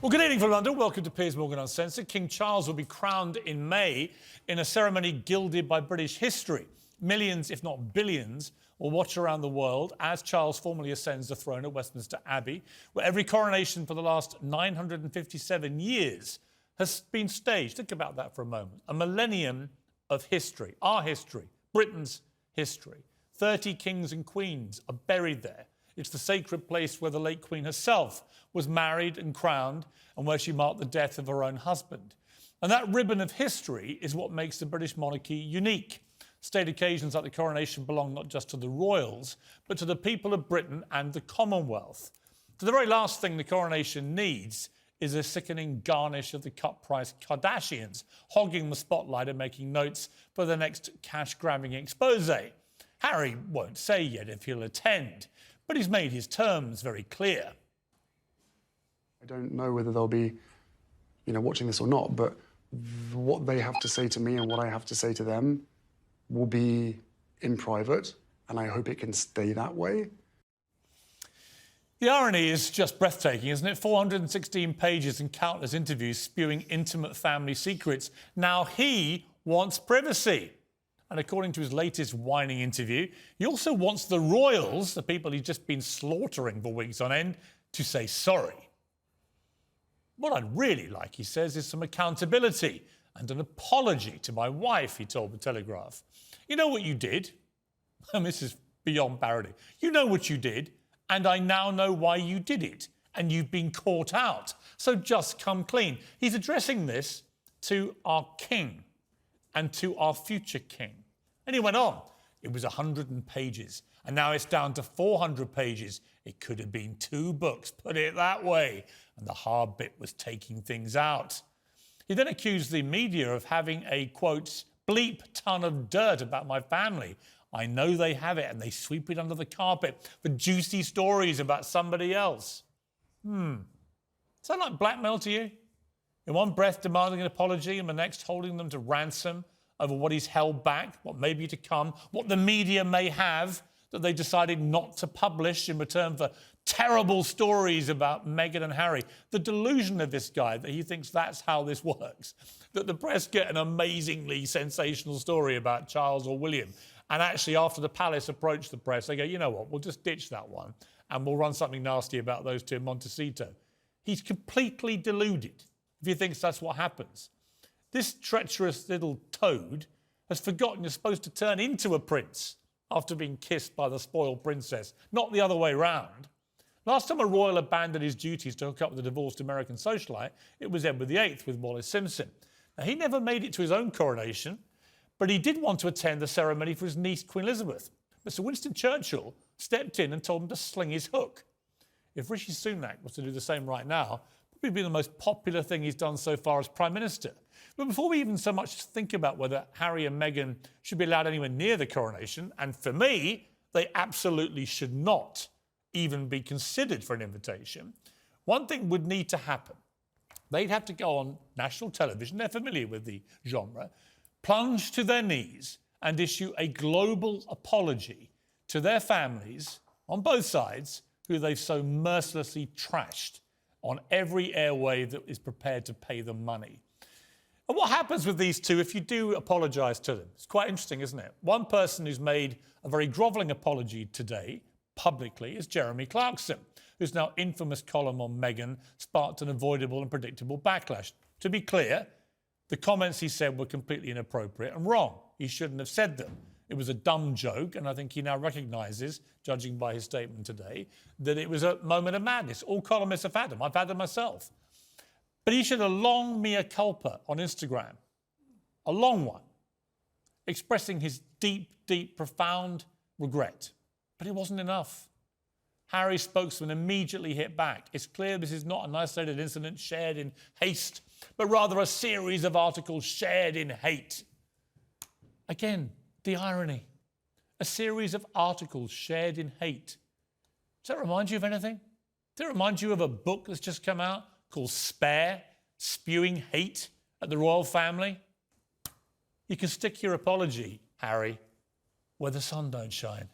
Well, good evening from London. Welcome to Piers Morgan Uncensored. King Charles will be crowned in May in a ceremony gilded by British history. Millions, if not billions, will watch around the world as Charles formally ascends the throne at Westminster Abbey, where every coronation for the last 957 years has been staged. Think about that for a moment. A millennium of history, our history, Britain's history. 30 kings and queens are buried there. It's the sacred place where the late Queen herself was married and crowned and where she marked the death of her own husband. And that ribbon of history is what makes the British monarchy unique. State occasions like the coronation belong not just to the royals, but to the people of Britain and the Commonwealth. So the very last thing the coronation needs is a sickening garnish of the cut-price Kardashians, hogging the spotlight and making notes for the next cash-grabbing expose. Harry won't say yet if he'll attend, but he's made his terms very clear. I don't know whether they'll be, watching this or not, but what they have to say to me and what I have to say to them will be in private, and I hope it can stay that way. The irony is just breathtaking, isn't it? 416 pages and countless interviews spewing intimate family secrets. Now he wants privacy. And according to his latest whining interview, he also wants the royals, the people he's just been slaughtering for weeks on end, to say sorry. What I'd really like, he says, is some accountability and an apology to my wife, he told the Telegraph. You know what you did? And this is beyond parody. You know what you did, and I now know why you did it, and you've been caught out. So just come clean. He's addressing this to our king and to our future king. And he went on. It was 100 pages, and now it's down to 400 pages. It could have been 2 books, put it that way. And the hard bit was taking things out. He then accused the media of having a, quote, bleep ton of dirt about my family. I know they have it, and they sweep it under the carpet for juicy stories about somebody else. Sound like blackmail to you? In one breath demanding an apology and the next holding them to ransom over what he's held back, what may be to come, what the media may have that they decided not to publish in return for terrible stories about Meghan and Harry. The delusion of this guy that he thinks that's how this works, that the press get an amazingly sensational story about Charles or William, and actually after the palace approached the press, they go, you know what, we'll just ditch that one and we'll run something nasty about those two in Montecito. He's completely deluded if he thinks that's what happens. This treacherous little toad has forgotten you're supposed to turn into a prince after being kissed by the spoiled princess, not the other way round. Last time a royal abandoned his duties to hook up with a divorced American socialite, it was Edward VIII with Wallis Simpson. Now, he never made it to his own coronation, but he did want to attend the ceremony for his niece, Queen Elizabeth. But Sir Winston Churchill stepped in and told him to sling his hook. If Rishi Sunak was to do the same right now, it would be the most popular thing he's done so far as Prime Minister. But before we even so much think about whether Harry and Meghan should be allowed anywhere near the coronation, and for me, they absolutely should not even be considered for an invitation, one thing would need to happen. They'd have to go on national television, they're familiar with the genre, plunge to their knees and issue a global apology to their families on both sides who they've so mercilessly trashed on every airway that is prepared to pay them money. And what happens with these two if you do apologise to them? It's quite interesting, isn't it? One person who's made a very grovelling apology today, publicly, is Jeremy Clarkson, whose now infamous column on Meghan sparked an avoidable and predictable backlash. To be clear, the comments he said were completely inappropriate and wrong. He shouldn't have said them. It was a dumb joke, and I think he now recognises, judging by his statement today, that it was a moment of madness. All columnists have had them. I've had them myself. But he should have long mea culpa on Instagram, a long one, expressing his deep, deep, profound regret. But it wasn't enough. Harry's spokesman immediately hit back. It's clear this is not an isolated incident shared in haste, but rather a series of articles shared in hate. Again, the irony. A series of articles shared in hate. Does that remind you of anything? Does it remind you of a book that's just come out called Spare, spewing hate at the royal family? You can stick your apology, Harry, where the sun don't shine.